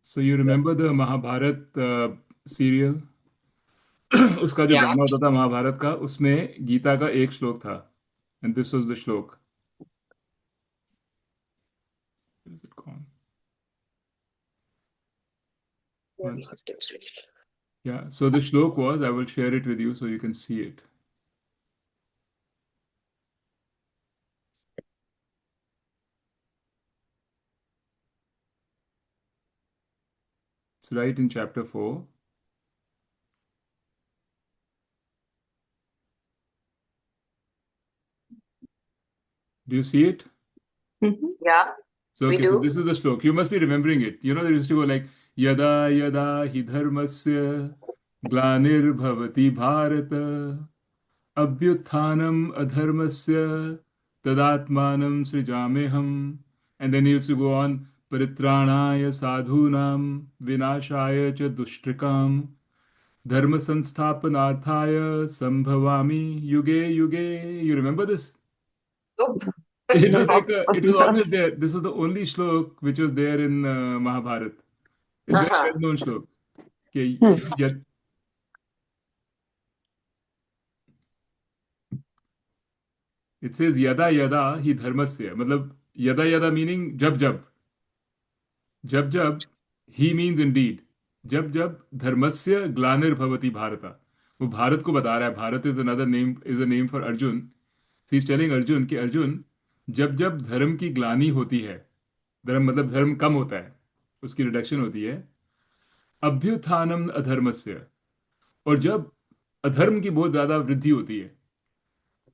So you remember the Mahabharat serial? उसका जो Yeah. Drama होता था महाभारत का, उसमें गीता का एक श्लोक था. And this was the श्लोक. Where is it gone? One sec. Yeah, so the श्लोक was, I will share it with you so you can see it. It's right in chapter 4. Do you see it? Yeah, So, we okay, so do. this is the श्लोक. You must be remembering it. You know, they used to go like, यदा यदा हि धर्मस्य ग्लानिर्भवति Bharat अभ्युत्थानम् अधर्मस्य तदात्मानं सृजाम्यहम्. And then he used to go on, परित्राणाय साधूनां विनाशाय च दुष्कृताम् धर्म संस्थापनार्थाय संभवामि युगे युगे. You remember this? Nope. It was No. like it was always there. This was the only shlok which was there in Mahabharata. It's very Uh-huh. well known shlok. Okay, yet it says yada yada hi dharmasya. मतलब yada yada meaning जब जब, जब जब he means indeed, जब जब धर्मस्य ग्लानिर्भवति भारत. वो भारत को बता रहा है. Bharat is another name, is a name for Arjun. So he's telling Arjun कि अर्जुन, जब जब धर्म की ग्लानि होती है, धर्म मतलब धर्म कम होता है, उसकी रिडक्शन होती है, अभ्युत्थानम अधर्मस्य, और जब अधर्म की बहुत ज्यादा वृद्धि होती है,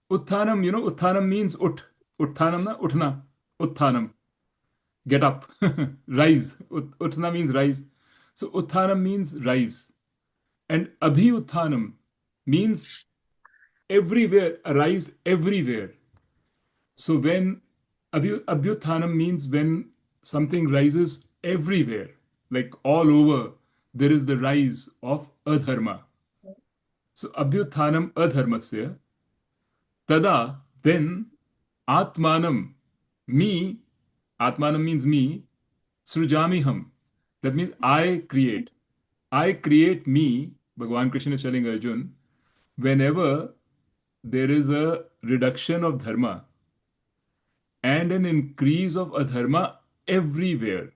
उत्थानम, उत्थानम मीन्स उठ, उत्थानम ना उठना, उत्थानम, गेट अप, राइज. उठना मीन्स राइज. सो उत्थानम मीन्स राइज. एंड अभी उत्थानम means everywhere, arise everywhere. So when abhyuthanam means when something rises everywhere, like all over, there is the rise of adharma. So abhyuthanam adharmasya tada, then atmanam, me, atmanam means me, srujamiham. That means I create. I create me. Bhagavan Krishna is telling Arjun, whenever there is a reduction of dharma and an increase of adharma everywhere,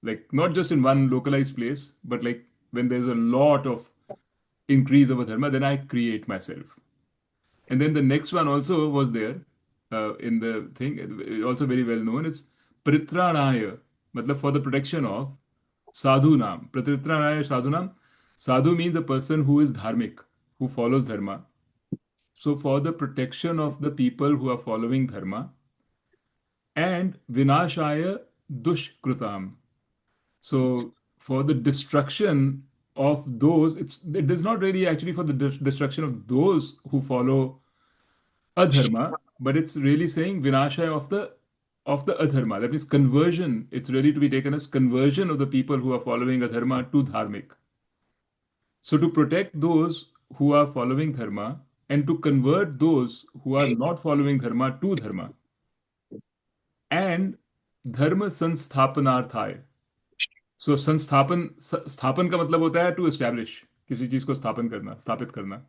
like not just in one localized place, but like when there's a lot of increase of adharma, then I create myself. And then the next one also was there in the thing, also very well known. It's pritranaya, matlab for the protection of sadhunam. Pritranaya sadhunam. Sadhu means a person who is dharmic, who follows dharma. So for the protection of the people who are following dharma, and vinashaya dushkrutam. So for the destruction of those, it is not really actually for the destruction of those who follow adharma, but it's really saying vinashaya of the adharma. That means conversion. It's really to be taken as conversion of the people who are following adharma to dharmic. So to protect those who are following dharma and to convert those who are not following dharma to dharma, and धर्म संस्थापनार्थाय. सो संस्थापन, स्थापन का मतलब होता है to establish, किसी चीज को स्थापन करना, स्थापित करना.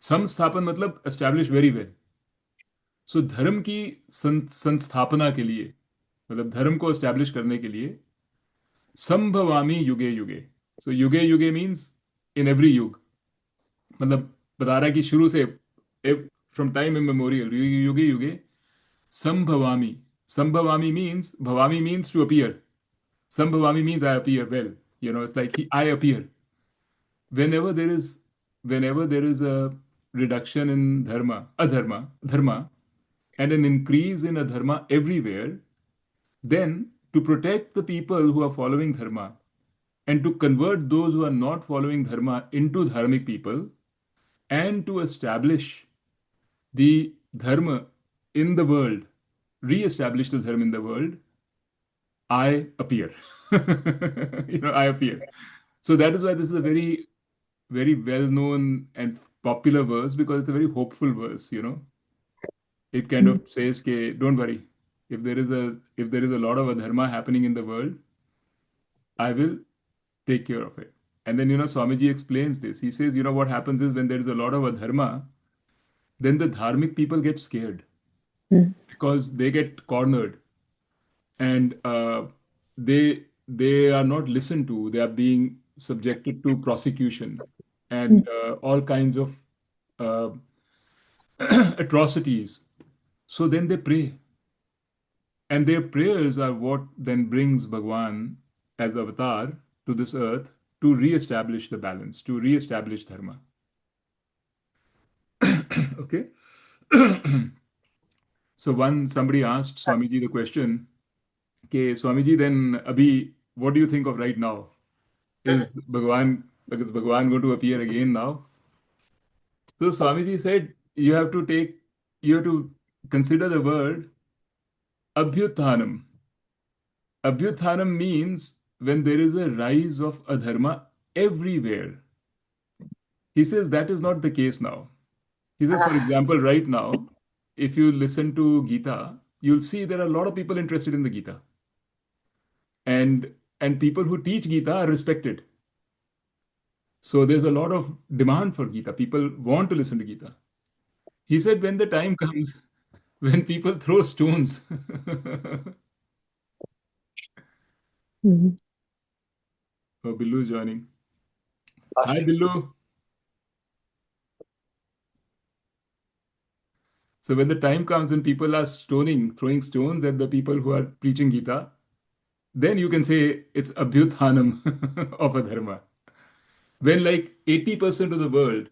संस्थापन मतलब एस्टैब्लिश वेरी वेल. सो धर्म की संस्थापना के लिए, मतलब धर्म को एस्टैब्लिश करने के लिए, संभवामी युगे युगे. सो युगे युगे मीन्स इन एवरी युग. मतलब बता रहा है कि शुरू से, फ्रॉम टाइम इमेमोरियल, युगे युगे संभवामी. संभवामी मीन्स, भवामी means to appear. Sambhavami means I appear well. It's like I appear. Whenever there is, whenever there is a reduction in dharma, and an increase in adharma everywhere, then to protect the people who are following dharma and to convert those who are not following dharma into dharmic people and to establish the dharma in the world, re-establish the dharma in the world, I appear. I appear. So that is why this is a very, very well known and popular verse, because it's a very hopeful verse. It kind of says, "Ke, don't worry. If there is a lot of adharma happening in the world, I will take care of it. And then, Swamiji explains this. He says, what happens is when there is a lot of adharma, then the dharmic people get scared Mm. because they get cornered, and they are not listened to. They are being subjected to prosecution and Mm. all kinds of uh, atrocities. So then they pray, and their prayers are what then brings Bhagwan as avatar to this earth to re-establish the balance, to re-establish dharma. Okay. So one somebody asked Swamiji the question, okay, Swamiji, then Abhi, what do you think of right now? Is Bhagwan going to appear again now? So Swamiji said, you have to consider the word abhyuthanam. Abhyuthanam means when there is a rise of adharma everywhere. He says that is not the case now. He says, for Ah, example, right now, if you listen to Gita, you'll see there are a lot of people interested in the Gita. And people who teach Gita are respected. So there's a lot of demand for Gita. People want to listen to Gita. He said when the time comes when people throw stones. Mhm. Oh, Billu is joining. gosh. Hi, Billu. So when the time comes when people are throwing stones at the people who are preaching Gita, then you can say it's abhyuthanam of a dharma. When like 80% of the world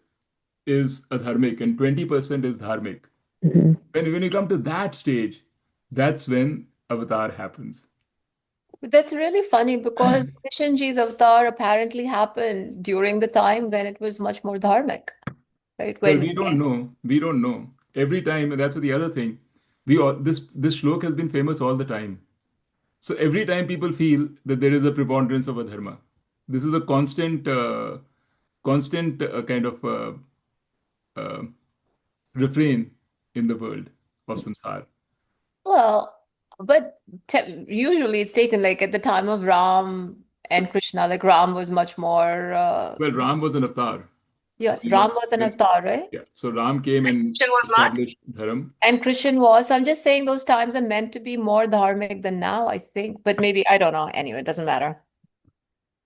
is adharmic and 20% is dharmic. Mhm. When you come to that stage, that's when avatar happens. But that's really funny because Krishanji's avatar apparently happened during the time when it was much more dharmic, right? Well, When we don't know. We don't know. Every time, and that's the other thing. We all this shlok has been famous all the time. So every time people feel that there is a preponderance of a dharma, this is a constant kind of uh, refrain in the world of samsara. well, but usually it's taken like at the time of Ram and Krishna, like Ram was much more, Well, Ram was an avatar, so yeah, Ram was an when, avatar, right? yeah. So Ram came and Christian was not. established dharma. And Christian was. I'm just saying those times are meant to be more dharmic than now, I think. But maybe, I don't know. Anyway, it doesn't matter.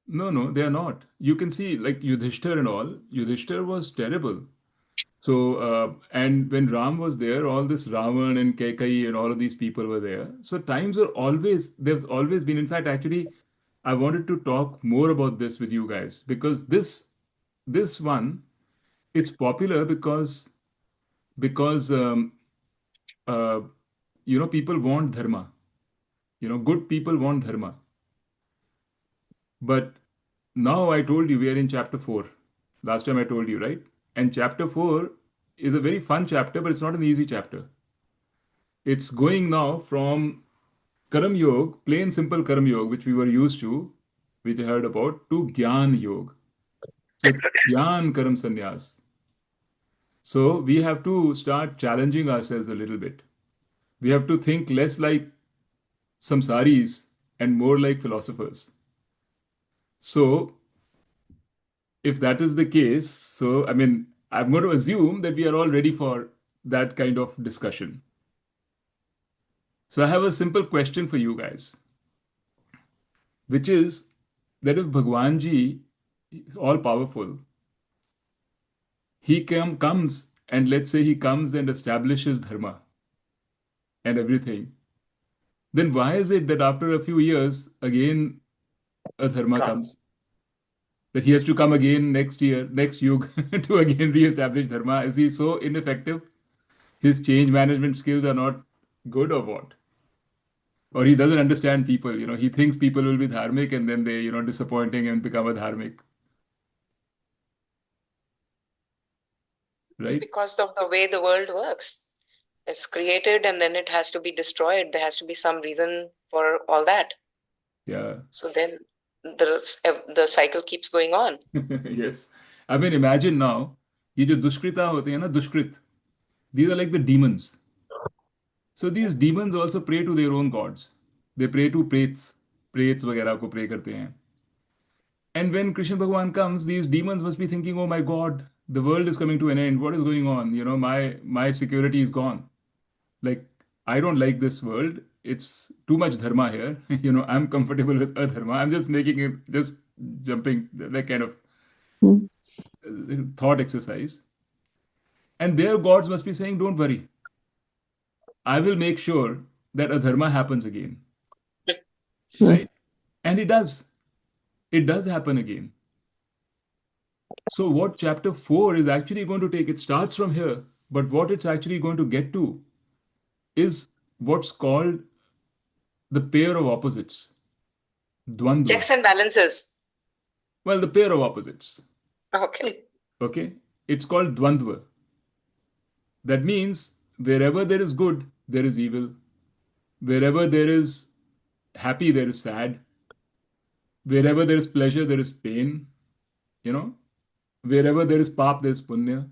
No, no, they are not. You can see like Yudhishthir and all. Yudhishthir was terrible. So, and when Ram was there, all this Ravan and Kekai and all of these people were there. So times were always, there's always been, in fact, actually, I wanted to talk more about this with you guys because this one, it's popular because uh, people want dharma. Good people want dharma. But now I told you we are in chapter 4. Last time I told you, right? And chapter 4 is a very fun chapter, but it's not an easy chapter. It's going now from Karam Yoga, plain simple Karam Yoga, which we were used to, which I heard about, to Gyan Yoga. So it's Gyan Karam Sannyas. So we have to start challenging ourselves a little bit. We have to think less like samsaris and more like philosophers. So if that is the case, so I mean, I'm going to assume that we are all ready for that kind of discussion. So I have a simple question for you guys, which is that if Bhagwanji is all powerful, comes and let's say he comes and establishes dharma and everything, then why is it that after a few years, again, a dharma comes? That he has to come again next year, next yug, to again re-establish dharma? Is he so ineffective? His change management skills are not good or what? Or he doesn't understand people, he thinks people will be dharmic and then they, disappointing and become a dharmic, It's right? because of the way the world works. It's created and then it has to be destroyed. There has to be some reason for all that. Yeah. So then the cycle keeps going on. Yes. I mean, imagine now, ये जो दुष्कृता होते हैं ना, दुष्कृत, these are like the demons. So these demons also pray to their own gods. They pray to prets वगैरह को pray करते हैं. And when Krishna Bhagwan comes, these demons must be thinking, "Oh my God, the world is coming to an end. What is going on? My security is gone. Like, I don't like this world. It's too much dharma here. I'm comfortable with adharma. I'm just making it, just jumping that kind of Mm. thought exercise. And their gods must be saying, don't worry. I will make sure that adharma happens again, Mm. right? And it does. It does happen again. So what chapter 4 is actually going to take, it starts from here, but what it's actually going to get to is what's called the pair of opposites, dvandva. Checks and balances. Well, the pair of opposites. Okay. Okay? It's called dvandva. That means wherever there is good, there is evil. Wherever there is happy, there is sad. Wherever there is pleasure, there is pain. You know, wherever there is pap, there is punya.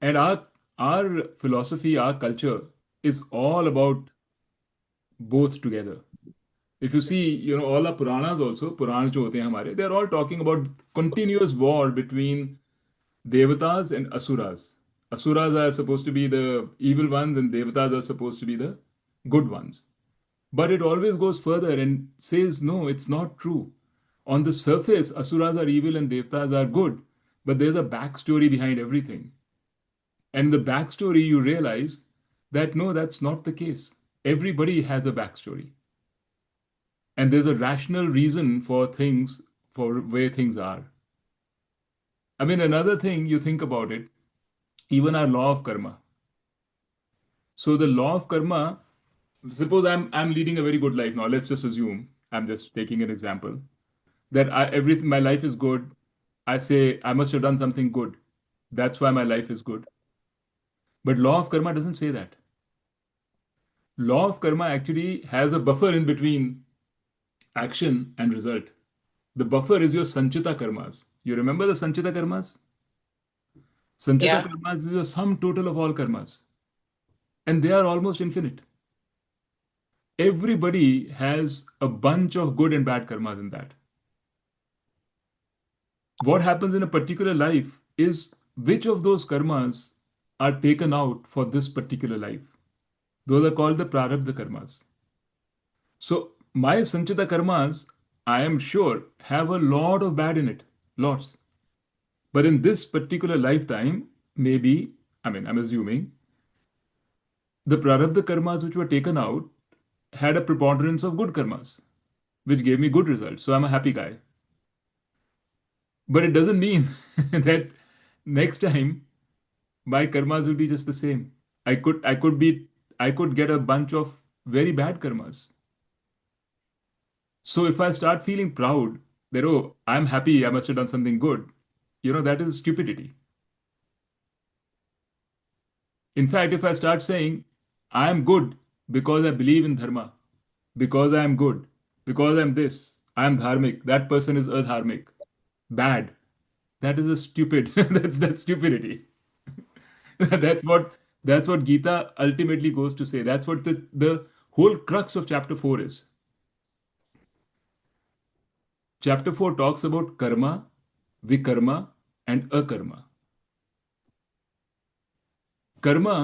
And our philosophy, our culture is all about both together. If you see, all our Puranas also, Puranas jo hote hain hamare, they're all talking about continuous war between Devatas and Asuras. Asuras are supposed to be the evil ones, and Devatas are supposed to be the good ones. But it always goes further and says, no, it's not true. On the surface, Asuras are evil and Devatas are good, but there's a backstory behind everything. And the backstory, you realize that no, that's not the case. Everybody has a backstory. And there's a rational reason for things, for where things are. I mean, another thing, you think about it, even our law of karma. So the law of karma, suppose I'm leading a very good life now. Let's just assume, I'm just taking an example, that everything, my life is good. I say I must have done something good. That's why my life is good. But law of karma doesn't say that. Law of karma actually has a buffer in between action and result. The buffer is your sanchita karmas. You remember the sanchita karmas? Sanchita Yeah. karmas is your sum total of all karmas, and they are almost infinite. Everybody has a bunch of good and bad karmas in that. What happens in a particular life is which of those karmas are taken out for this particular life. Those are called the prarabdha karmas. So my sanchita karmas, I am sure, have a lot of bad in it, lots. But in this particular lifetime, maybe, I mean, I'm assuming, the prarabdha karmas which were taken out had a preponderance of good karmas, which gave me good results. So I'm a happy guy. But it doesn't mean that next time my karmas will be just the same. I could get a bunch of very bad karmas. So if I start feeling proud that, oh, I'm happy, I must have done something good, that is stupidity. In fact, if I start saying, I am good because I believe in dharma, because I am good, because I'm this, I am dharmic, that person is adharmic, bad. That is a stupid, that's stupidity. That's what that's what Gita ultimately goes to say. That's what the whole crux of chapter 4 is. Chapter 4 talks about karma, vikarma, and akarma. Karma,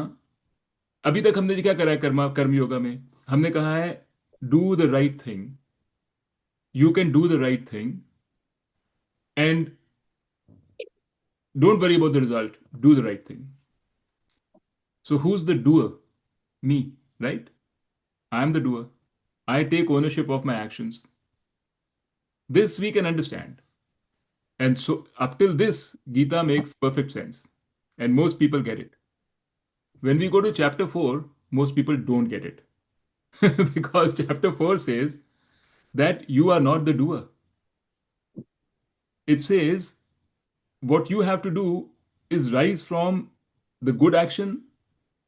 अभी तक हमने क्या करा है कर्म योगा में? हमने कहा है do the right thing, you can do the right thing, and don't worry about the result, do the right thing. So who's the doer? Me, right? I am the doer. I take ownership of my actions. This we can understand. And so up till this, Gita makes perfect sense. And most people get it. When we go to chapter 4, most people don't get it. Because chapter 4 says that you are not the doer. It says what you have to do is rise from the good action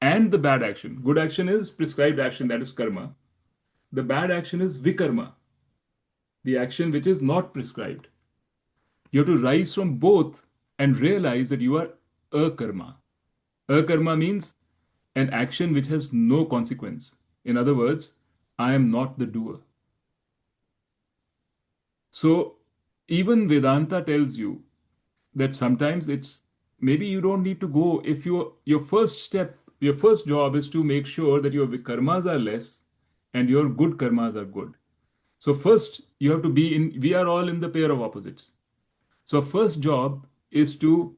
and the bad action. Good action is prescribed action, that is karma. The bad action is vikarma, the action which is not prescribed. You have to rise from both and realize that you are a karma. A karma means an action which has no consequence. In other words, I am not the doer. So Even Vedanta tells you that sometimes it's maybe you don't need to go if your first step, your first job is to make sure that your karmas are less and your good karmas are good. So first you have to be in, we are all in the pair of opposites. So first job is to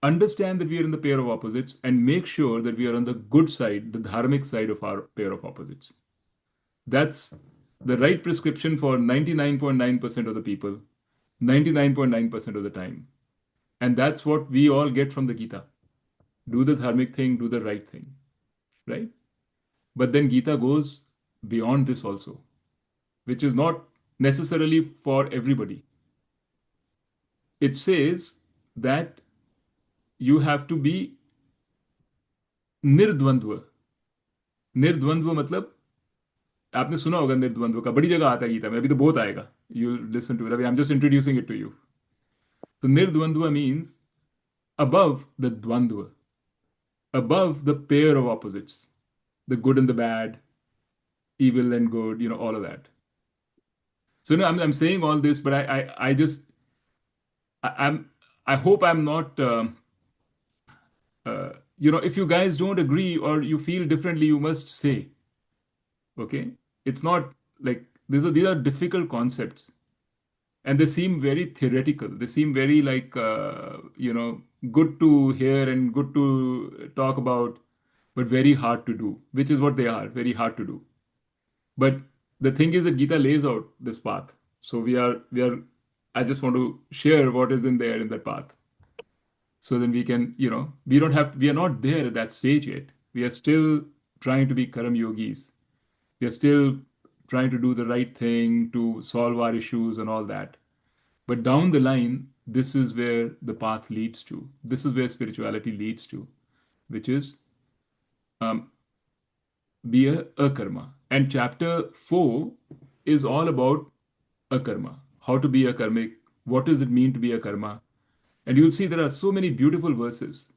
understand that we are in the pair of opposites and make sure that we are on the good side, the dharmic side of our pair of opposites. That's the right prescription for 99.9% of the people, 99.9% of the time. And that's what we all get from the Gita. Do the dharmic thing, do the right thing, right? But then Gita goes beyond this also, which is not necessarily for everybody. It says that you have to be निर्द्वंद्व. निर्द्वंद्व मतलब आपने सुना होगा निर्द्वंद्व का, बड़ी जगह आता है गीता में, अभी तो बहुत आएगा. You listen to it, I am just introducing it to you. तो निर्द्वंद्व means above the dvandva, above the pair of opposites, the good and the bad, evil and good, all of that. So no, I'm saying all this, but I just I'm I hope I'm not if you guys don't agree or you feel differently, you must say, okay? It's not like these are difficult concepts, and they seem very theoretical. They seem very like good to hear and good to talk about, but very hard to do, which is what they are, very hard to do. But the thing is that Gita lays out this path. So we are I just want to share what is in there in that path. So then we can, we are not there at that stage yet. We are still trying to be Karam yogis. We are still trying to do the right thing to solve our issues and all that. But down the line, this is where the path leads to. This is where spirituality leads to, which is um, be a akarma. And chapter 4 is all about akarma. How to be a karmic, what does it mean to be a karma? And you'll see there are so many beautiful verses,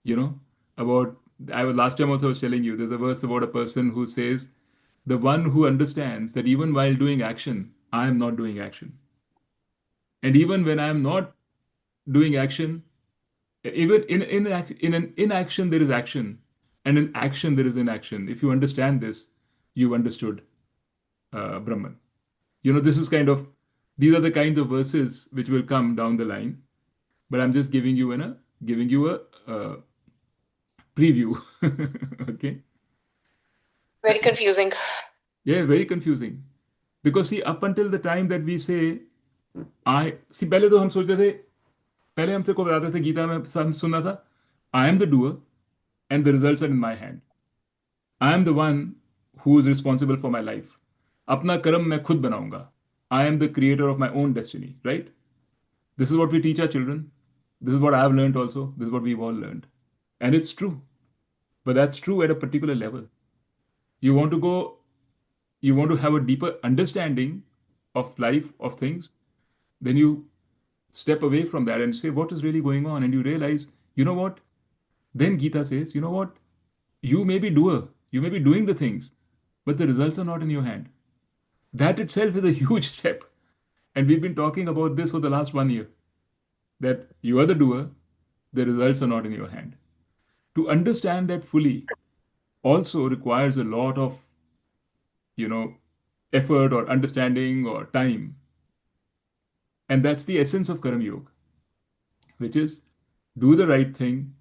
you know, about last time also I was telling you, there's a verse about a person who says, the one who understands that even while doing action, I am not doing action. And even when I am not doing action, even in an inaction there is action, and in action there is inaction. If you understand this, you've understood Brahman. This is these are the kinds of verses which will come down the line. But I'm just giving you a preview. Okay. Very confusing. Yeah, very confusing. Because see, up until the time that we say, I see, पहले तो हम सोचते थे, पहले हमसे को बताते थे गीता में हम सुनना था, I am the doer and the results are in my hand. I am the one who is responsible for my life. अपना कर्म मैं खुद बनाऊंगा. I am the creator of my own destiny, right? This is what we teach our children. This is what I've learned also. This is what we've all learned. And it's true. But that's true at a particular level. You want to go, you want to have a deeper understanding of life, of things, then you step away from that and say, what is really going on? And you realize, you know what? Then Gita says, you know what? You may be doer, you may be doing the things, but the results are not in your hand. That itself is a huge step. And we've been talking about this for the last 1 year, that you are the doer, the results are not in your hand. To understand that fully also requires a lot of, you know, effort or understanding or time. And that's the essence of Karam Yoga, which is do the right thing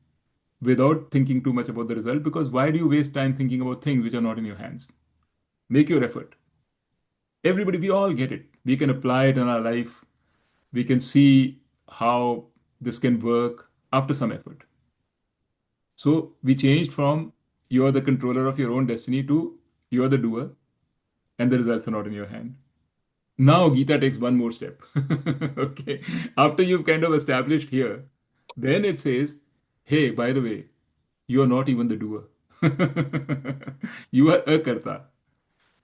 without thinking too much about the result. Because why do you waste time thinking about things which are not in your hands? Make your effort. Everybody, we all get it. We can apply it in our life. We can see how this can work after some effort. So we changed from you are the controller of your own destiny to you are the doer and the results are not in your hand. Now Gita takes one more step. Okay. After you've kind of established here, then it says, hey, by the way, you are not even the doer. You are a karta.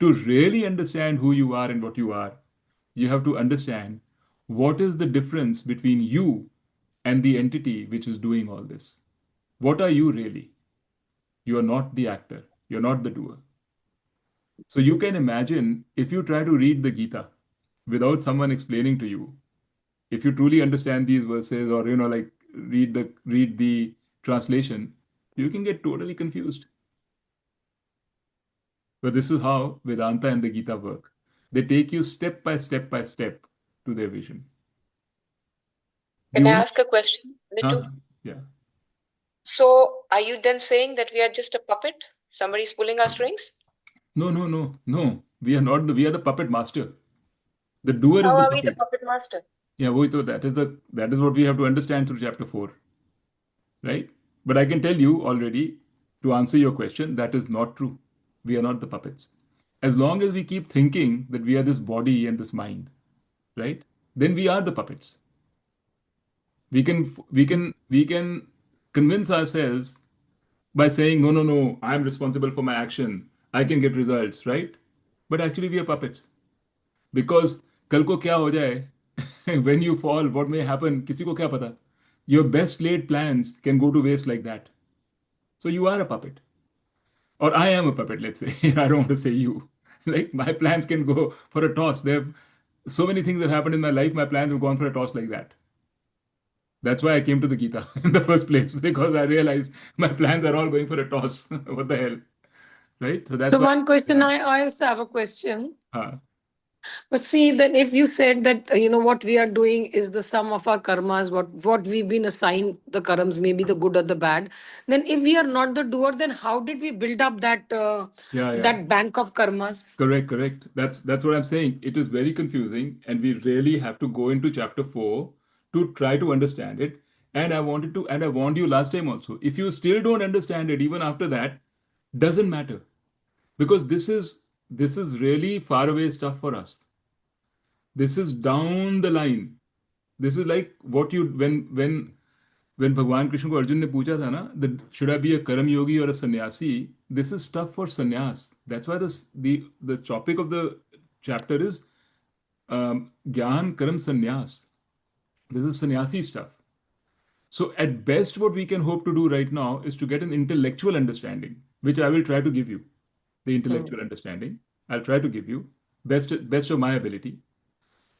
To really understand who you are and what you are, you have to understand what is the difference between you and the entity which is doing all this. What are you really? You are not the actor. You're not the doer. So you can imagine if you try to read the Gita without someone explaining to you, If you truly understand these verses, or like read the translation, you can get totally confused. But this is how Vedanta and the Gita work. They take you step by step by step to their vision. Can You I won't. ask a question, Nitu? Uh-huh. Yeah. So, are you then saying that we are just a puppet? Somebody's pulling our strings? No, no, no, no. We are not we are the puppet master. The doer is How the are we the puppet. puppet master? Yeah, that is what we have to understand through chapter 4, right? But I can tell you already, to answer your question, that is not true. We are not the puppets. As long as we keep thinking that we are this body and this mind, right? Then we are the puppets. We can convince ourselves by saying, no, no, no, I'm responsible for my action. I can get results, right? But actually we are puppets. Because कल को क्या हो जाए, when you fall, what may happen, किसी को क्या पता? Your best laid plans can go to waste like that. So you are a puppet. Or I am a puppet, let's say. I don't want to say you. Like my plans can go for a toss. There have so many things that happened in my life, my plans have gone for a toss like that. That's why I came to the Gita in the first place, because I realized my plans are all going for a toss. What the hell? Right? So that's So why. one question, Yeah. I also have a question. Uh, But see, then if you said that what we are doing is the sum of our karmas, what we've been assigned the karmas, maybe the good or the bad. Then if we are not the doer, then how did we build up that yeah, yeah. that bank of karmas? Correct, correct. That's what I'm saying. It is very confusing, and we really have to go into chapter 4 to try to understand it. And I warned you last time also. If you still don't understand it, even after that, doesn't matter. Because this is really far away stuff for us. This is down the line. This is like what you when भगवान कृष्ण को अर्जुन ने पूछा था ना, should I be a karam yogi or a sannyasi? This is stuff for sannyas. That's why the topic of the chapter is gyan karam sannyas. This is sannyasi stuff. So at best, what we can hope to do right now is to get an intellectual understanding, which I will try to give you. The Hmm. intellectual understanding I'll try to give you, best of my ability.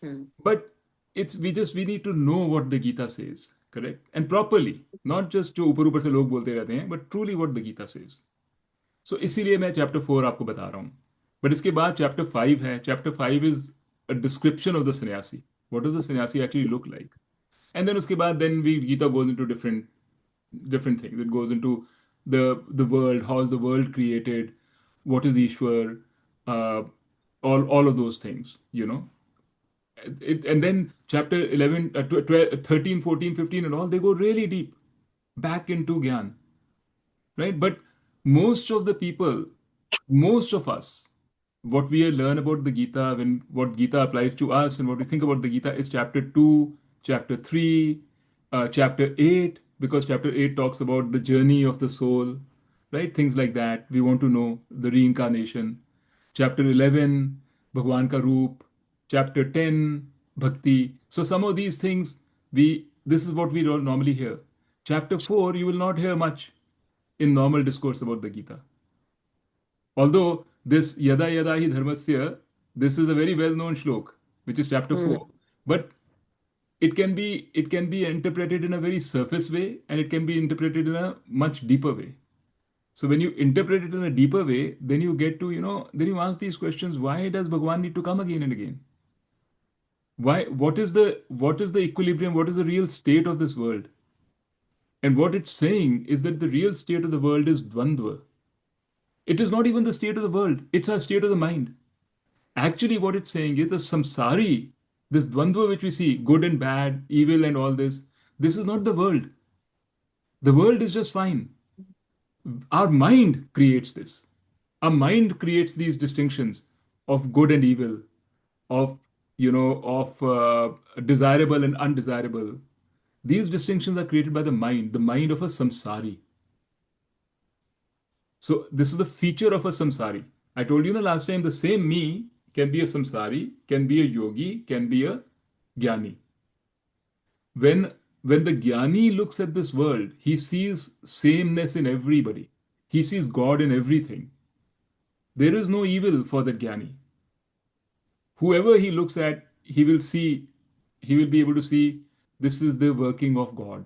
Hmm. But we need to know what the Gita says, correct? And properly, not just जो ऊपर ऊपर से लोग बोलते रहते हैं, but truly what the Gita says. So इसीलिए मैं चैप्टर 4 आपको बता रहा हूँ. But इसके बाद चैप्टर 5 है. Chapter 5 is a description of the sannyasi. What does the sannyasi actually look like? And then उसके बाद Gita goes into different things. It goes into the world, how is the world created, what is Ishwar, uh, all of those things. And then chapter 11, 12, 13, 14, 15, and all, they go really deep back into Gyan, right? But most of the people, most of us, what we learn about the Gita, when what Gita applies to us and what we think about the Gita is chapter 2, chapter 3, chapter 8, because chapter 8 talks about the journey of the soul, right? Things like that. We want to know the reincarnation. Chapter 11, Bhagwan ka Roop. Chapter 10, Bhakti. So some of these things, this is what we don't normally hear. Chapter 4, you will not hear much in normal discourse about the Gita. Although this Yada Yada Hi Dharmasya, this is a very well-known shlok, which is chapter Hmm. 4. But it can be interpreted in a very surface way, and it can be interpreted in a much deeper way. So when you interpret it in a deeper way, then you get to, then you ask these questions, why does Bhagwan need to come again and again? Why, what is the equilibrium? What is the real state of this world? And what it's saying is that the real state of the world is dvandva. It is not even the state of the world, it's our state of the mind. Actually, what it's saying is a samsari, this dvandva which we see, good and bad, evil and all this is not the world. The world is just fine. Our mind creates this. Our mind creates these distinctions of good and evil, of, desirable and undesirable. These distinctions are created by the mind of a samsari. So this is the feature of a samsari. I told you the last time, the same me can be a samsari, can be a yogi, can be a jnani. When the jnani looks at this world, he sees sameness in everybody. He sees God in everything. There is no evil for the jnani. Whoever he looks at, he will see he will be able to see this is the working of God.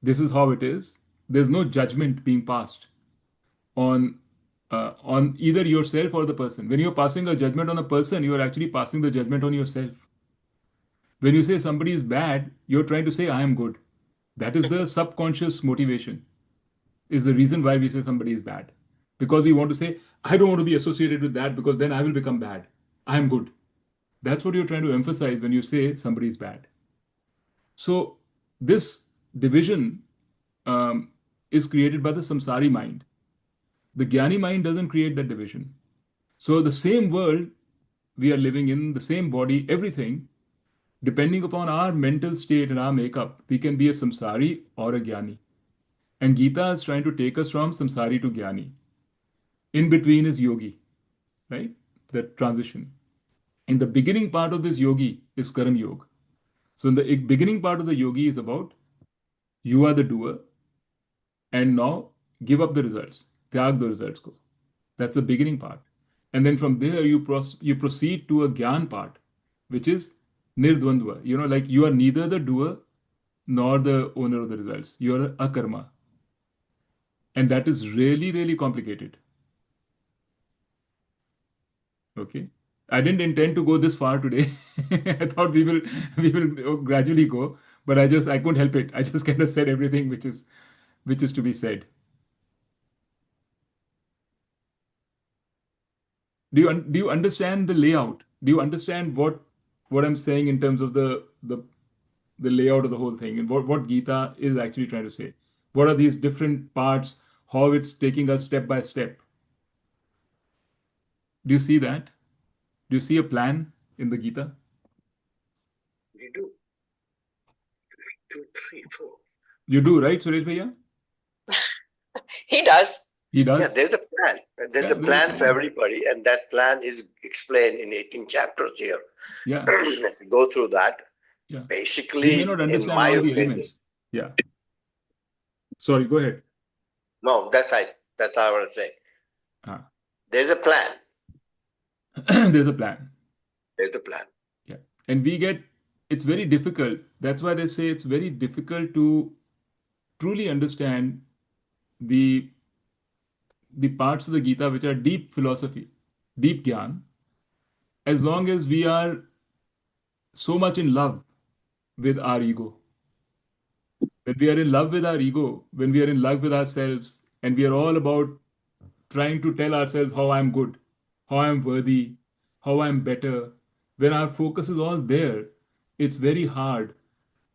This is how it is. There's no judgment being passed on on either yourself or the person. When you're passing a judgment on a person, you are actually passing the judgment on yourself. When you say somebody is bad, you're trying to say I am good. That is the subconscious motivation. Is the reason why we say somebody is bad. Because we want to say, I don't want to be associated with that because then I will become bad. I am good. That's what you're trying to emphasize when you say somebody is bad. So, this division is created by the samsari mind. The jnani mind doesn't create that division. So, the same world we are living in, the same body, everything, depending upon our mental state and our makeup, we can be a samsari or a jnani. And Gita is trying to take us from samsari to jnani. In between is yogi, right? The transition. In the beginning part of this yogi is Karam Yoga. So in the beginning part of the yogi is about you are the doer and now give up the results. Tyag the results ko. That's the beginning part. And then from there you proceed to a Gyan part, which is Nirdvandva. You know, like you are neither the doer nor the owner of the results. You are a karma. And that is really, really complicated. Okay. I didn't intend to go this far today. I thought we will gradually go, but I couldn't help it. I just kind of said everything which is to be said. Do you understand the layout? Do you understand what I'm saying in terms of the layout of the whole thing and what Gita is actually trying to say? What are these different parts? How it's taking us step by step? Do you see that? Do you see a plan in the Gita? We do. 2, 3, 4. You do, right, Suresh Bhaiya? He does. He Yeah, does. there's a plan. There's Yeah, a there's a plan for plan. everybody, and that plan is explained in 18 chapters here. Yeah, If you go through that, yeah. We may basically, not in understand my all the opinion, elements. Yeah. Sorry, go ahead. no, that's right. That's what I want to say. Ah. There's a plan. There's a plan. There's a plan. Yeah. And it's very difficult. That's why they say it's very difficult to truly understand the the parts of the Gita which are deep philosophy, deep gyan, as long as we are so much in love with our ego. When we are in love with our ego, when we are in love with ourselves, and we are all about trying to tell ourselves how I'm good, how I'm worthy, how I'm better, when our focus is all there, it's very hard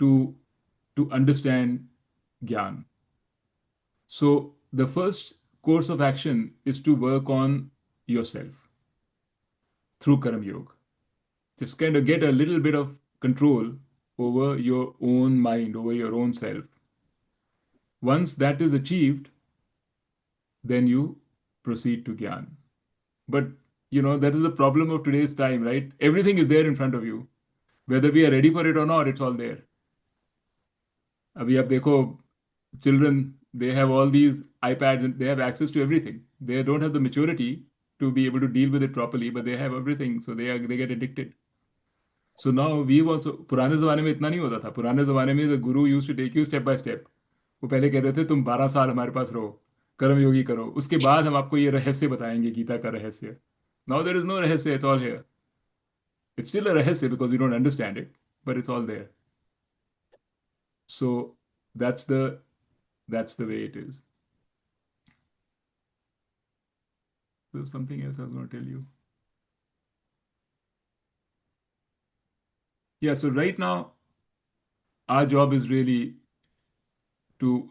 to understand Gyan. So the first course of action is to work on yourself through Karam Yoga. Just kind of get a little bit of control over your own mind, over your own self. Once that is achieved, then you proceed to Gyan. But that is the problem of today's time, right? Everything is there in front of you. Whether we are ready for it or not, it's all there. अभी आप देखो, children, they have all these iPads and they have access to everything. They don't have the maturity to be able to deal with it properly, but they have everything, so they get addicted. So now we've also, पुराने ज़माने में इतना नहीं होता था. पुराने ज़माने में the guru used to take you step by step. वो पहले कहते थे तुम 12 साल हमारे पास रहो, कर्म योगी करो, उसके बाद हम आपको ये रहस्य बताएंगे, गीता का रहस्य. Now there is no रहस्य, it's all here. It's still a रहस्य because we don't understand it, but it's all there. So that's the way it is. There's something else I was going to tell you. Yeah, so right now our job is really to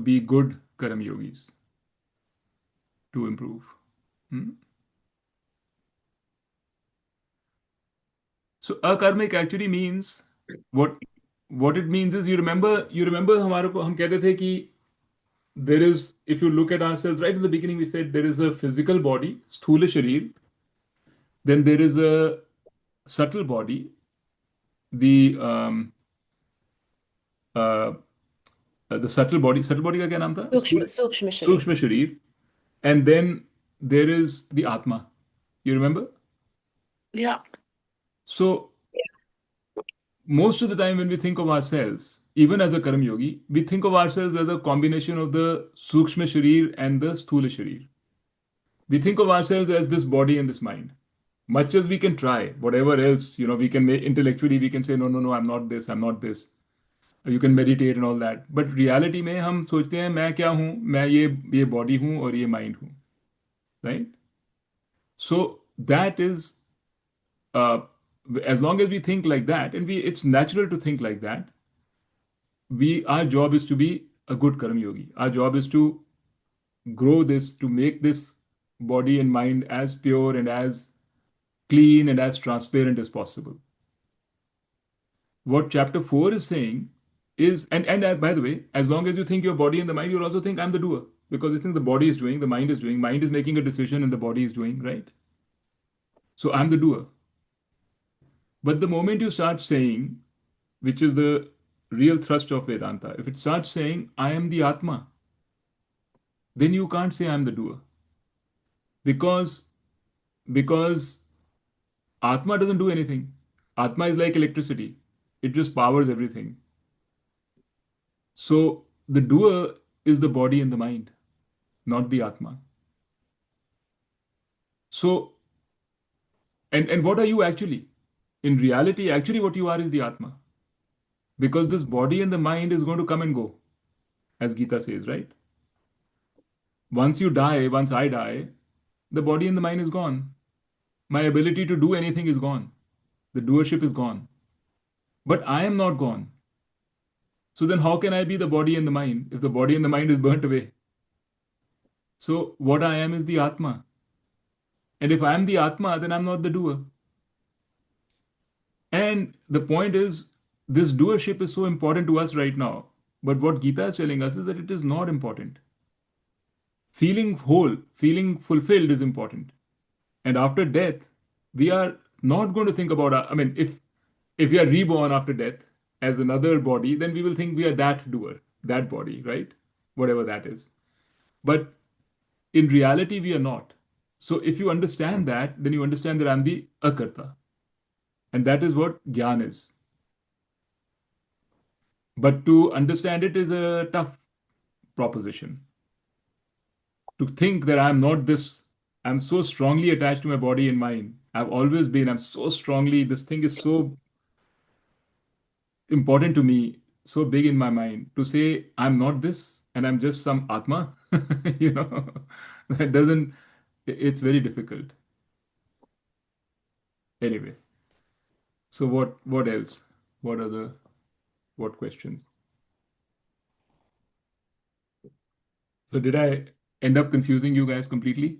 be good Karam yogis, to improve. So akarmic actually means what it means is, you remember हमारे को हम कहते थे कि there is, if you look at ourselves, right in the beginning we said there is a physical body, sthula sharir, then there is a subtle body, the uh, subtle body का क्या नाम था? सूक्ष्म शरीर. सूक्ष्म शरीर. And then there is the atma. You remember? Yeah. So most of the time when we think of ourselves, even as a Karam Yogi, we think of ourselves as a combination of the Sukshma Sharir and the Sthula Sharir. We think of ourselves as this body and this mind. Much as we can try, whatever else, we can make intellectually, we can say, no, no, no, I'm not this, I'm not this. You can meditate and all that. But reality में हम सोचते हैं मैं क्या हूँ, मैं ये body हूँ और ये mind हूँ, right? So that is uh, as long as we think like that, and it's natural to think like that. Our job is to be a good karma yogi. Our job is to grow this, to make this body and mind as pure and as clean and as transparent as possible. What chapter 4 is saying is, and by the way, as long as you think your body and the mind, you'll also think I'm the doer, because you think the body is doing, the mind is doing, mind is making a decision and the body is doing, right? So I'm the doer. But the moment you start saying, which is the real thrust of Vedanta, if it starts saying I am the Atma, then you can't say I'm the doer, because because Atma doesn't do anything. Atma is like electricity; it just powers everything. So the doer is the body and the mind, not the Atma. So, and what are you actually? In reality, actually, what you are is the Atma, because this body and the mind is going to come and go, as Gita says, right? Once you die, once I die, the body and the mind is gone. My ability to do anything is gone. The doership is gone. But I am not gone. So then, how can I be the body and the mind if the body and the mind is burnt away? So, what I am is the Atma. And if I am the Atma, then I'm not the doer. And the point is, this doership is so important to us right now. But what Gita is telling us is that it is not important. Feeling whole, feeling fulfilled is important. And after death, we are not going to think about, I mean, if we are reborn after death as another body, then we will think we are that doer, that body, right? Whatever that is. But in reality, we are not. So if you understand that, then you understand that I'm the akarta. And that is what gyan is. But to understand it is a tough proposition. To think that I'm not this, I'm so strongly attached to my body and mind. I've always been, I'm so strongly, this thing is so important to me, so big in my mind. To say I'm not this and I'm just some Atma, you know, that doesn't, it's very difficult. Anyway, so what else? What are the what questions? So did I end up confusing you guys completely?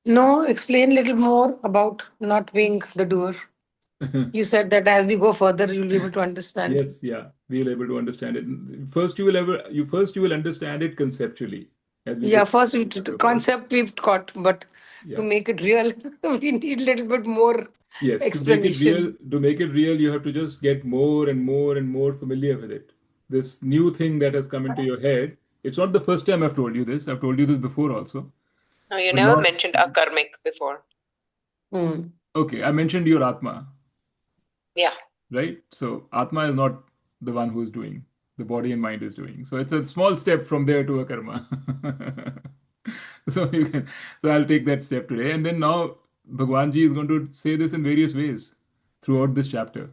No, explain a little more about not being the doer. You said that as we go further, you'll be able to understand. Yes, yeah, we'll able to understand it. First, you will understand it conceptually as we Yeah, get first chapter the 4. concept we've got, but to Yeah. make it real, we need a little bit more Yes, explanation. to make it real, you have to just get more and more and more familiar with it. This new thing that has come into your head, it's not the first time I've told you this. I've told you this before also. No, you But never now, mentioned akarmic before. Hmm. okay, I mentioned your Atma, Yeah. right? So Atma is not the one who is doing, the body and mind is doing. So it's a small step from there to a karma. So so I'll take that step today. And then now Bhagwan Ji is going to say this in various ways throughout this chapter.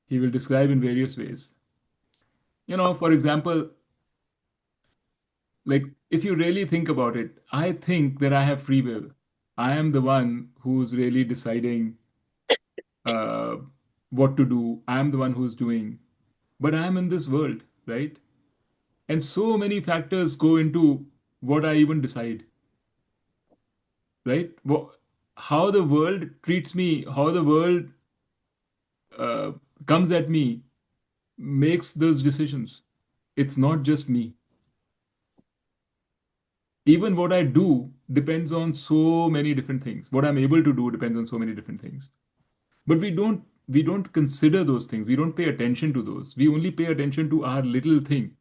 He will describe in various ways. For example, like if you really think about it, I think that I have free will. I am the one who's really deciding uh, what to do. I am the one who's doing. But I am in this world, right? And so many factors go into what I even decide, right? How the world treats me, how the world uh, comes at me, makes those decisions. It's not just me. Even what I do depends on so many different things. What I'm able to do depends on so many different things. But we don't consider those things. We don't pay attention to those. We only pay attention to our little thing.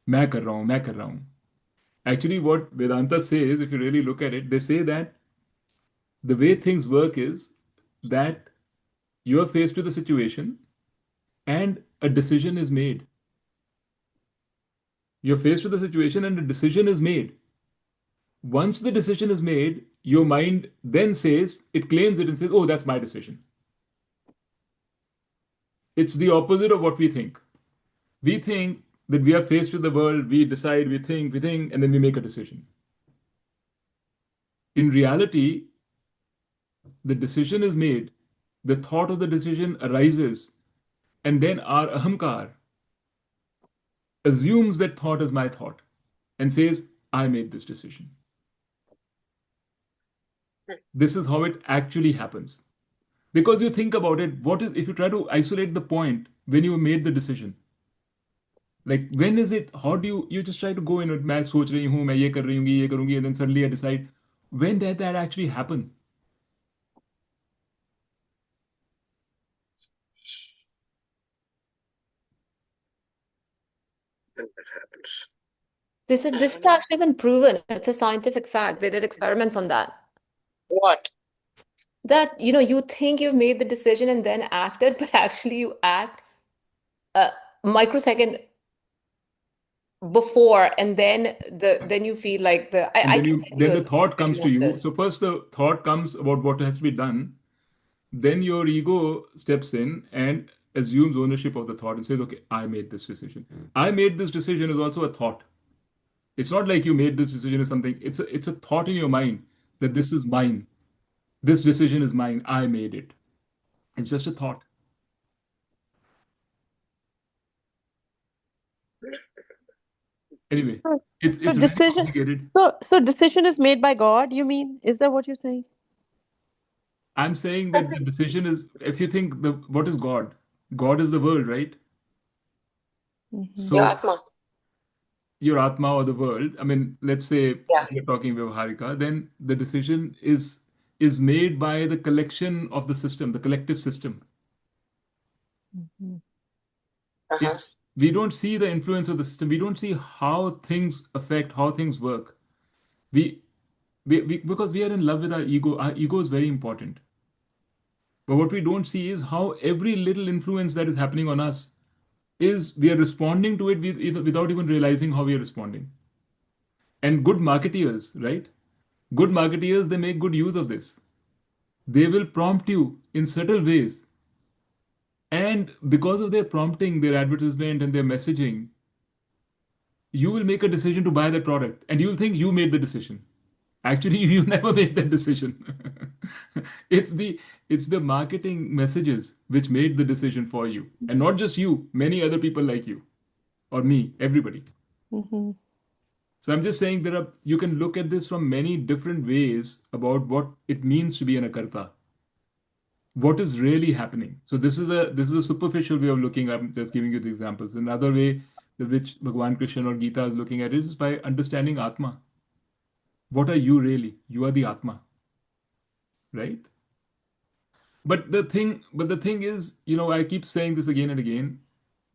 मैं कर रहा हूँ, मैं कर रहा हूँ. Actually, what Vedanta says, if you really look at it, they say that the way things work is that You are faced with a situation and a decision is made. You're faced with a situation and a decision is made. Once the decision is made, your mind then says, it claims it and says, oh, that's my decision. It's the opposite of what we think. We think that we are faced with the world, we decide, we think, and then we make a decision. In reality, the decision is made, the thought of the decision arises, and then our ahamkar assumes that thought as my thought and says, I made this decision. This is how it actually happens. Because you think about it, what is if you try to isolate the point when you made the decision? Like when is it? How do you just try to go in? मैं सोच रही हूँ मैं ये कर रही हूँ ये करूँगी and then suddenly I decide. When did that actually happen? When that happens. This has actually been proven. It's a scientific fact. They did experiments on that. What? That, you think you've made the decision and then acted, but actually you act a microsecond before, and then you feel like And I then can you send you then the a thought comes video to of you. this. So first the thought comes about what has to be done. Then your ego steps in and assumes ownership of the thought and says, okay, I made this decision. I made this decision is also a thought. It's not like you made this decision as something. It's a thought in your mind that this is mine. This decision is mine. I made it. It's just a thought. Anyway, So, it's really decision. complicated. So decision is made by God. You mean? Is that what you're saying? I'm saying that the decision is, if you think what is God? God is the world, right? Mm-hmm. Your So Atma. your Atma or the world, I mean, let's say Yeah. we're talking Vyavaharika, then the decision is made by the collection of the system, the collective system. Mm-hmm. Uh-huh. It's we don't see the influence of the system. We don't see how things affect, how things work. We, we because we are in love with our ego. Our ego is very important. But what we don't see is how every little influence that is happening on us is we are responding to it without even realizing how we are responding. And good marketeers, right? Good marketeers, they make good use of this. They will prompt you in subtle ways. And because of their prompting, their advertisement, and their messaging, you will make a decision to buy that product and you'll think you made the decision. Actually, you never made that decision. it's the it's the marketing messages which made the decision for you. And not just you, many other people like you or me, everybody. Mm-hmm. So I'm just saying you can look at this from many different ways about what it means to be an akarta. What is really happening? So this is a superficial way of looking. I'm just giving you the examples. Another way which Bhagwan Krishna or Gita is looking at it is by understanding Atma. What are you really? You are the Atma, right? But the thing is, I keep saying this again and again,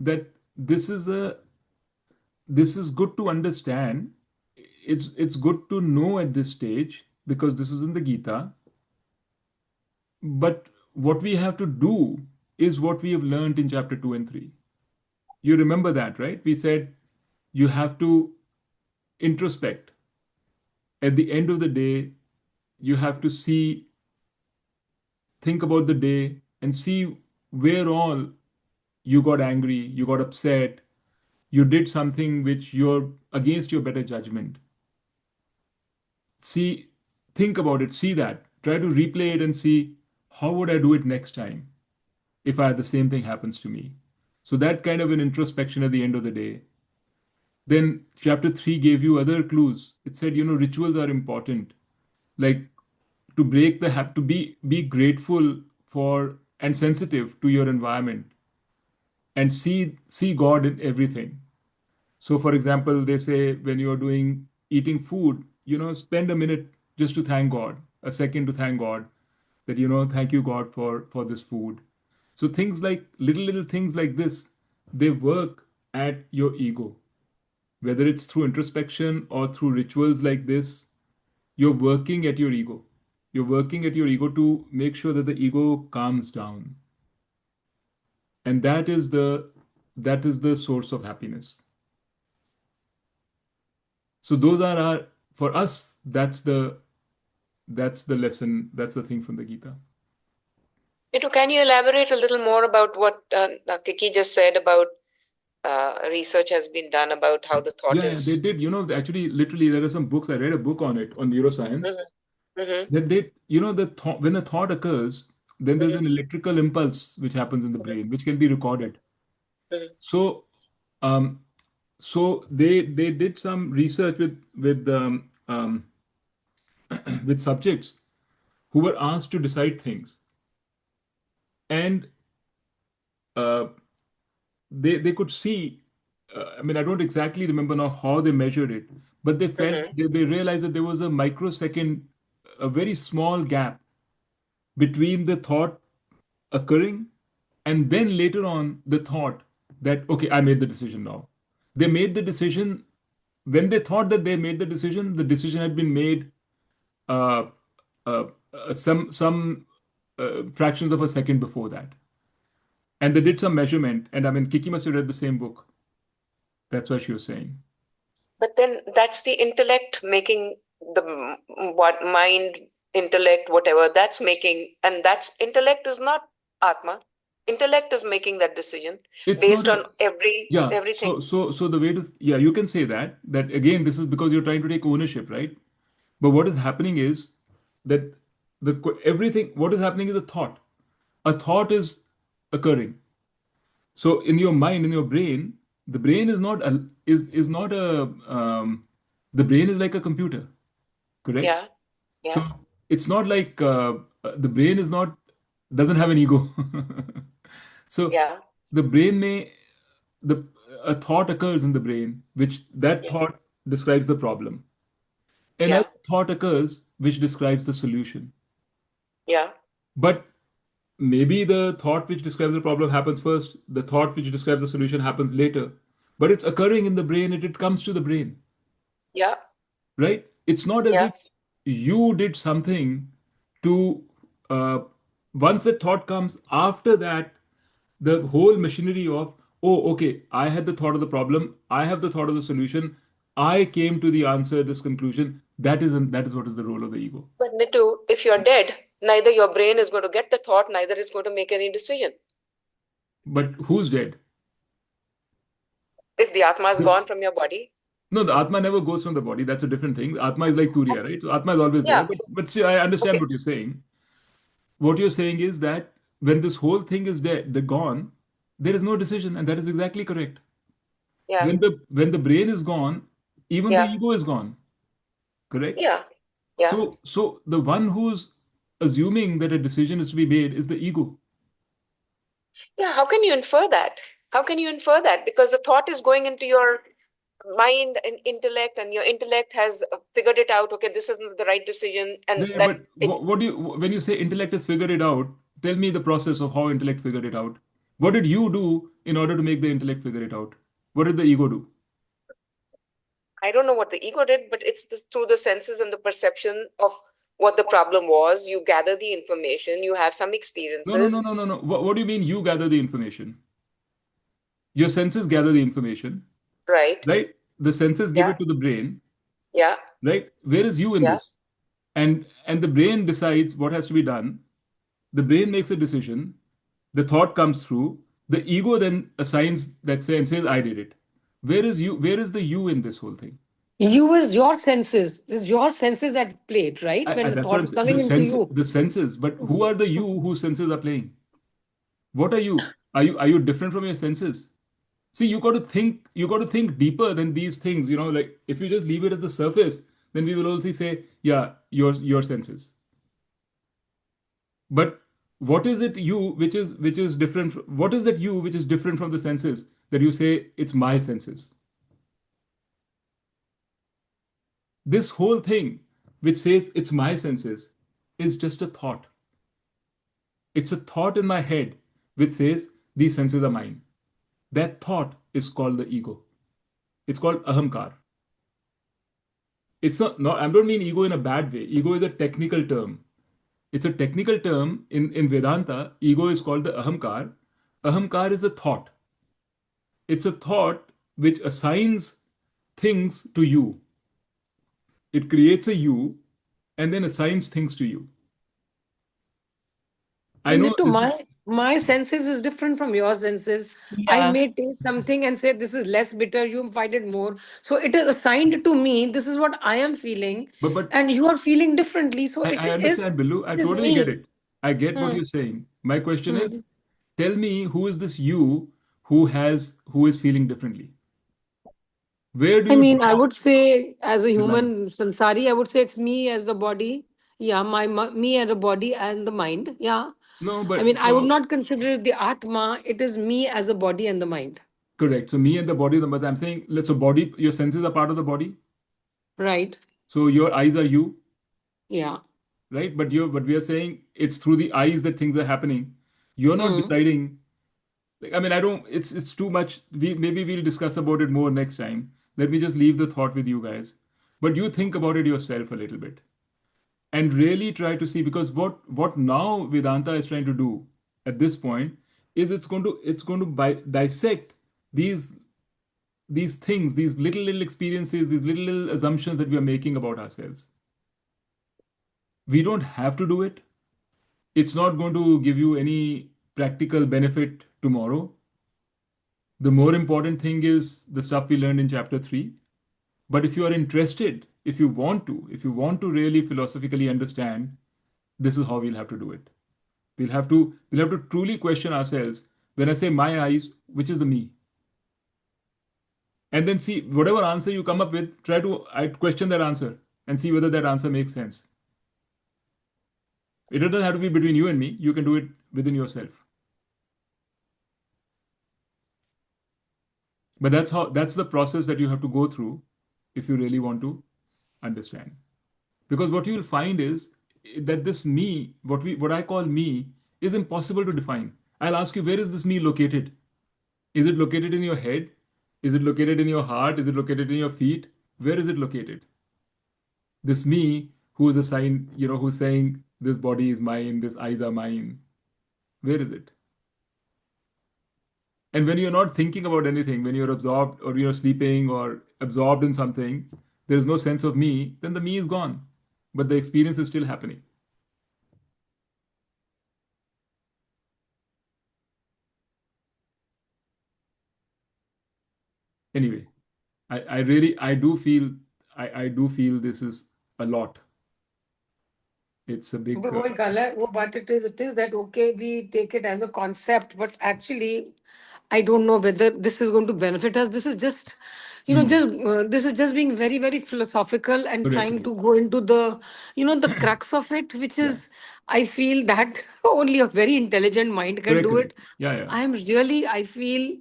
that this is good to understand. It's good to know at this stage because this is in the Gita. But what we have to do is what we have learned in chapter 2 and 3. You remember that, right? We said you have to introspect. At the end of the day, you have to think about the day and see where all you got angry, you got upset, you did something which you're against your better judgment. See, think about it, see that, try to replay it and see how would I do it next time if the same thing happens to me. So that kind of an introspection at the end of the day. Then chapter 3 gave you other clues. It said, rituals are important. Like to break the habit, to be grateful for and sensitive to your environment and see God in everything. So, for example, they say when you are doing eating food, spend a minute just to thank God, a second to thank God that thank you God for this food. So things like little things like this, they work at your ego. Whether it's through introspection or through rituals like this, you're working at your ego. You're working at your ego to make sure that the ego calms down. and that is the source of happiness. So those are our, for us, that's the lesson, that's the thing from the Gita. Can you elaborate a little more about what Kiki just said about research has been done about how the thought Yeah, they is. did. Actually, literally, there are some books. I read a book on it, on neuroscience. Mm-hmm. Mm-hmm. That the thought, when a thought occurs, then there's an Mm-hmm. electrical impulse which happens in the brain, which can be recorded. Mm-hmm. So, um, so they did some research with subjects who were asked to decide things, and uh, they could see. I mean, I don't exactly remember now how they measured it, but Mm-hmm. they realized that there was a microsecond, a very small gap between the thought occurring and then later on the thought that, okay, I made the decision now. They made the decision when they thought that they made the decision had been made uh, some fractions of a second before that. And they did some measurement. And I mean, Kiki must have read the same book. That's what she was saying. But then that's the intellect making what mind, intellect, whatever that's making, and that's intellect is not Atma. Intellect is making that decision It's not based a, on yeah. everything. So the way to, yeah, you can say that again, this is because you're trying to take ownership, right? But what is happening is that everything, what is happening is a thought. A thought is occurring. So in your mind, in your brain, the brain is not a, is not a the brain is like a computer, correct? Yeah, So yeah, it's not like the brain is not doesn't have an ego. So yeah, the brain may the a thought occurs in the brain, which that yeah, thought describes the problem. yeah, Another thought occurs which describes the solution. yeah, But maybe the thought which describes the problem happens first, the thought which describes the solution happens later. But it's occurring in the brain, it comes to the brain, yeah, right? It's not as yeah. if you did something to, once the thought comes, after that, the whole machinery of, oh, okay, I had the thought of the problem, I have the thought of the solution, I came to the answer, this conclusion. That is what is the role of the ego. But Nitu, if you're dead, neither your brain is going to get the thought, neither is going to make any decision. But who's dead? If the Atma is The- gone from your body, No, the Atma never goes from the body. That's a different thing. Atma is like Turiya, right? So Atma is always there. yeah, But see, I understand okay, what you're saying. What you're saying is that when this whole thing is dead, they're gone, there is no decision, and that is exactly correct. yeah, When the brain is gone, even the yeah, ego is gone. Correct? yeah, yeah. So the one who's assuming that a decision is to be made is the ego. Yeah, how can you infer that? How can you infer that? Because the thought is going into your mind and intellect, and your intellect has figured it out. Okay, this isn't the right decision, and Yeah, yeah, then but it. what do you when you say intellect has figured it out? Tell me the process of how intellect figured it out. What did you do in order to make the intellect figure it out? What did the ego do? I don't know what the ego did, but it's through the senses and the perception of what the problem was. You gather the information, you have some No, no, no, experiences, no, no, no. What do you mean you gather the information? Your senses gather the information, right? right? The senses give Yeah, it to the brain, yeah, right? Where is you in yeah, this? And the brain decides what has to be done. The brain makes a decision. The thought comes through. The ego then assigns that say and says, I did it. Where is you? Where is the you in this whole thing? You is your senses. Is your senses at play, right? When the That's what thought I'm is saying. coming into you. The senses. But who are the you whose senses are playing? What are you? Are you different from your senses? See, you got to think deeper than these things. Like if you just leave it at the surface, then we will also say, yeah, your senses. But what is it you which is different? What is that you which is different from the senses that you say it's my senses? This whole thing which says it's my senses is just a thought. It's a thought in my head which says these senses are mine. That thought is called the ego. It's called ahamkar. It's not, no, I don't mean ego in a bad way. Ego is a technical term. It's a technical term in Vedanta. Ego is called the ahamkar. Ahamkar is a thought. It's a thought which assigns things to you. It creates a you and then assigns things to you. I know Nittu, this is, my senses is different from your senses. I Yeah. may taste something and say this is less bitter, you find it more. So it is assigned to me. This is what I am feeling, but and you are feeling differently. So I understand, Billu. I it is totally get me. it. I get what Hmm. you're saying. My question is, Hmm. tell me who is this you who is feeling differently? Where do I you mean, I draw would say as a the line? human sansari, I would say it's me as the body. Yeah, me and the body and the mind. Yeah. No, I mean, but I would so not consider it the Atma. It is me as a body and the mind. correct. So me and the body, but I'm saying, let's so body, your senses are part of the body. Right? So your eyes are you, Yeah. right? But we are saying it's through the eyes that things are happening. You're not Hmm. deciding. Like, I mean, I don't. It's too much. Maybe we'll discuss about it more next time. Let me just leave the thought with you guys. But you think about it yourself a little bit and really try to see, because what now Vedanta is trying to do at this point is it's going to dissect these these things, these little experiences, these little assumptions that we are making about ourselves. We don't have to do it. It's not going to give you any practical benefit tomorrow. The more important thing is the stuff we learned in chapter 3. But if you are interested, if you want to really philosophically understand, this is how we'll have to do it. We'll have to truly question ourselves. When I say my eyes, which is the me? And then see whatever answer you come up with, try to question that answer and see whether that answer makes sense. It doesn't have to be between you and me. You can do it within yourself. But that's the process that you have to go through if you really want to understand. Because what you'll find is that this me, what I call me, is impossible to define. I'll ask you, where is this me located? Is it located in your head? Is it located in your heart? Is it located in your feet? Where is it located? This me who is assigned, who's saying this body is mine, this eyes are mine. Where is it? And when you're not thinking about anything, when you're absorbed or you're sleeping or absorbed in something, there's no sense of me, then the me is gone. But the experience is still happening. Anyway, I do feel this is a lot. It's a big, But what Gala, what it is that okay, we take it as a concept, but actually, I don't know whether this is going to benefit us. This is just, hmm, this is just being very, very philosophical and correct, trying correct. to go into the crux of it, which Yeah, is, I feel that only a very intelligent mind can correct, do correct. it. Yeah, yeah. I feel,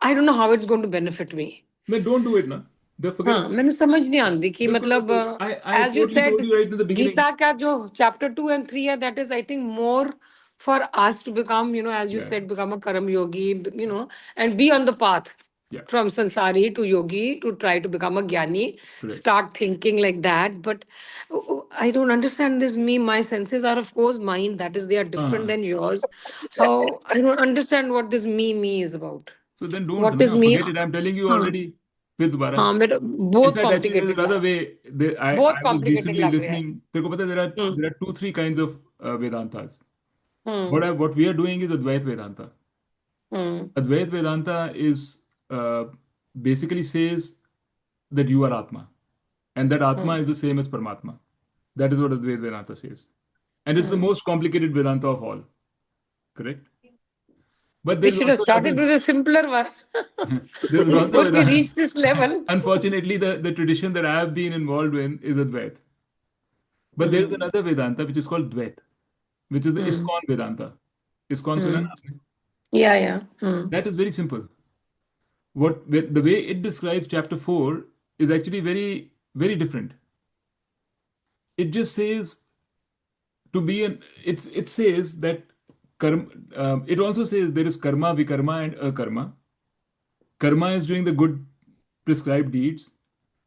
I don't know how it's going to benefit me. No, don't do it, na. Just forget हाँ about it. मैंने समझ नहीं आती कि बिल्कुल, मतलब बिल्कुल. I as you totally said told you right in the beginning. Gita का जो chapter 2 and 3 है that is I think more for us to become as you Yeah, said become a karam yogi and be on the path yeah, from sansari to yogi to try to become a jnani, correct. start thinking like that. But I don't understand this me. My senses are of course mine, that is they are different Uh-huh. than yours. How I don't understand what this me is about. So then don't, What is na. me? Forget it. I'm telling you हाँ already. फिर दोबारा. हाँ मेरा In बहुत fact, actually, there's complicated another लगा way. I बहुत was complicated recently लग रहा है listening. तेरे को पता है, हम्म there are two, three kinds of Vedantas. Hmm What we are doing is Advait Vedanta. Hmm Advait Vedanta is basically says that you are Atma, and that Atma hmm is the same as Paramatma. That is what Advait Vedanta says, and it's the hmm most complicated Vedanta of all. Correct? But we there's should have also started another. with a simpler one There's also before we Vedanta. reach this level. Unfortunately, the tradition that I have been involved in is Advait. But there is hmm another Vedanta which is called Dvait, which is the hmm ISKCON Vedanta. ISKCON सुना हम्म ना आपने? या That is very simple. The way it describes chapter 4 is actually very, very different. It just says to be an it says that karma, it also says there is karma, vikarma, and akarma. Karma is doing the good prescribed deeds.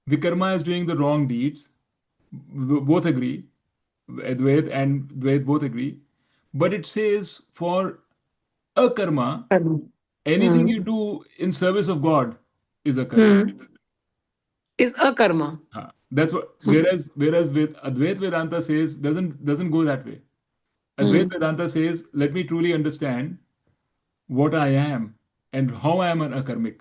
Vikarma is doing the wrong deeds. Both agree. Advait and Dvait both agree. But it says for Akarma, Karma. anything you Hmm. do in service of God is a karma. Hmm. Is a karma. That's what. Hmm. Whereas with Advait Vedanta says doesn't go that way. Hmm. Advait Vedanta says, let me truly understand what I am and how I am an akarmic.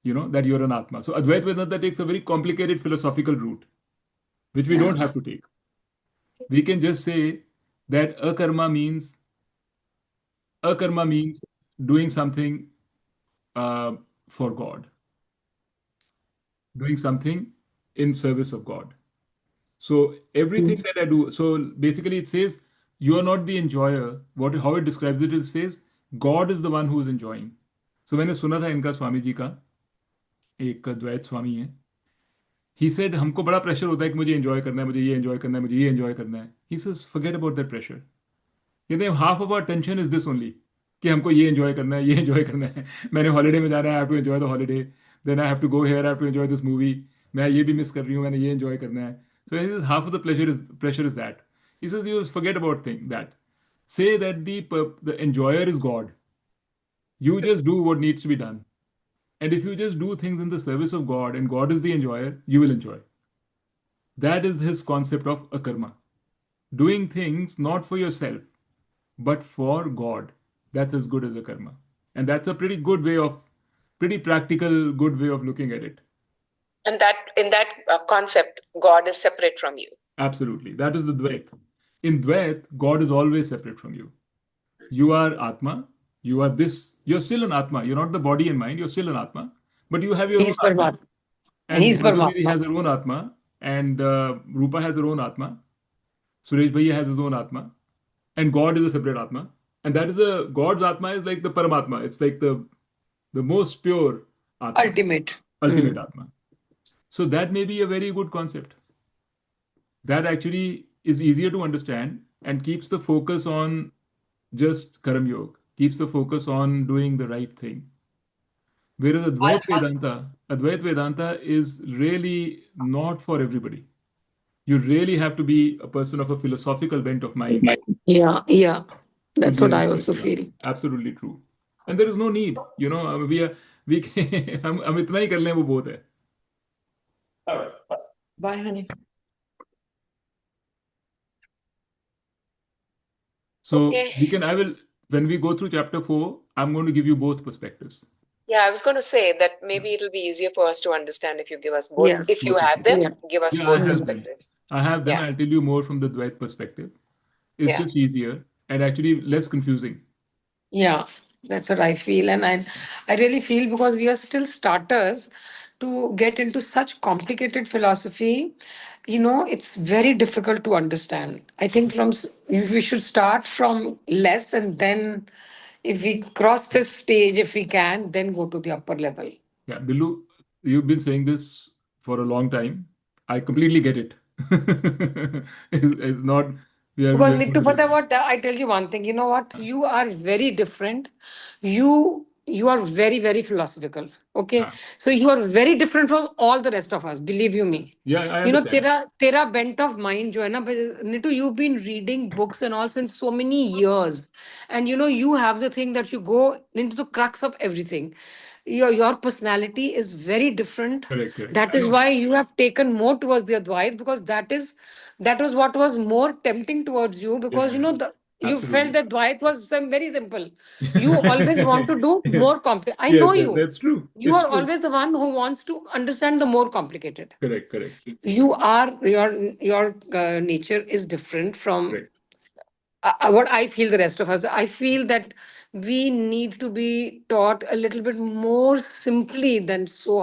That you're an Atma. So Advait Vedanta takes a very complicated philosophical route, which we Yeah. don't have to take. We can just say that akarma means doing something uh, for God, doing something in service of God. So Hmm. everything that I do, so basically it says you are not the enjoyer. How it describes it is says God is the one who is enjoying. So मैंने सुना था इनका स्वामी जी का एक द्वैत स्वामी है. He said हमको बड़ा प्रेशर होता है कि मुझे एंजॉय करना है, मुझे ये एंजॉय करना है, मुझे ये एंजॉय करना है. He says forget about that pressure. कहते हैं half of hour tension is this only कि हमको ये एंजॉय करना है, ये एंजॉय करना है. मैंने हॉलीडे में जाना है, I have to enjoy the holiday. Then I have to go here, I have to enjoy this movie. मैं ये भी मिस कर रही हूँ, मैंने ये एंजॉय करना है. So half of the pressure is that. He says you forget about thing that. Say that the enjoyer is God. You just do what needs to be done. And if you just do things in the service of God and God is the enjoyer, you will enjoy. That is his concept of akarma. Doing things not for yourself, but for God. That's as good as a karma. And that's a pretty practical, good way of looking at it. And that in that concept, God is separate from you. Absolutely. That is the Dvait. In Dvait, God is always separate from you. You are Atma. You are this. You're still an Atma. You're not the body and mind. You're still an Atma. But you have your own He's Atma. Paramatma. And He's Madhu Didi Paramatma. has her own Atma. And Rupa has her own Atma. Suresh Bhaiya has his own Atma. And God is a separate Atma. And God's Atma is like the Paramatma. It's like the most pure Atma, Ultimate. ultimate Hmm. Atma. So that may be a very good concept. That actually is easier to understand and keeps the focus on just Karam Yoga, keeps the focus on doing the right thing. Whereas Advait Vedanta is really not for everybody. You really have to be a person of a philosophical bent of mind Yeah, yeah. to That's be what an I Advait also Vedanta. feel. Absolutely true. And there is no need, we हम इतना ही कर लें वो बहुत है. Bye, honey. So Okay. when we go through chapter 4, I'm going to give you both perspectives. Yeah, I was going to say that maybe it'll be easier for us to understand if you give us both. Yeah, If you Both have perspectives. them, yeah. give us Yeah, I both have them. perspectives. I have them. Yeah. I'll tell you more from the Dwight perspective. It's Yeah. just easier and actually less confusing. Yeah, that's what I feel. And I really feel because we are still starters to get into such complicated philosophy, it's very difficult to understand. I think we should start from less and then if we cross this stage, if we can, then go to the upper level. Yeah, Billu, you've been saying this for a long time. I completely get it. It's not, we Because are not Nittu, the but same. what I tell you one thing, you know what? You are very different. You are very, very philosophical. Okay. Ah, So you are very different from all the rest of us, believe you me. yeah, I understand. Tera bent of mind, jo hai na, Nittu, you've been reading books and all since so many years. And you have the thing that you go into the crux of everything. Your personality is very different. Correct, correct. That I is know. why you have taken more towards the Advait because that was what was more tempting towards you Yeah, because yeah, you felt absolutely. that Dwight was very simple. You always want to do more complex. I know Yes, yes, you. that's true. You It's are true. always the one who wants to understand the more complicated. Correct, correct, Your nature is different from correct. what I feel the rest of us. I feel that we need to be taught a little bit more simply than so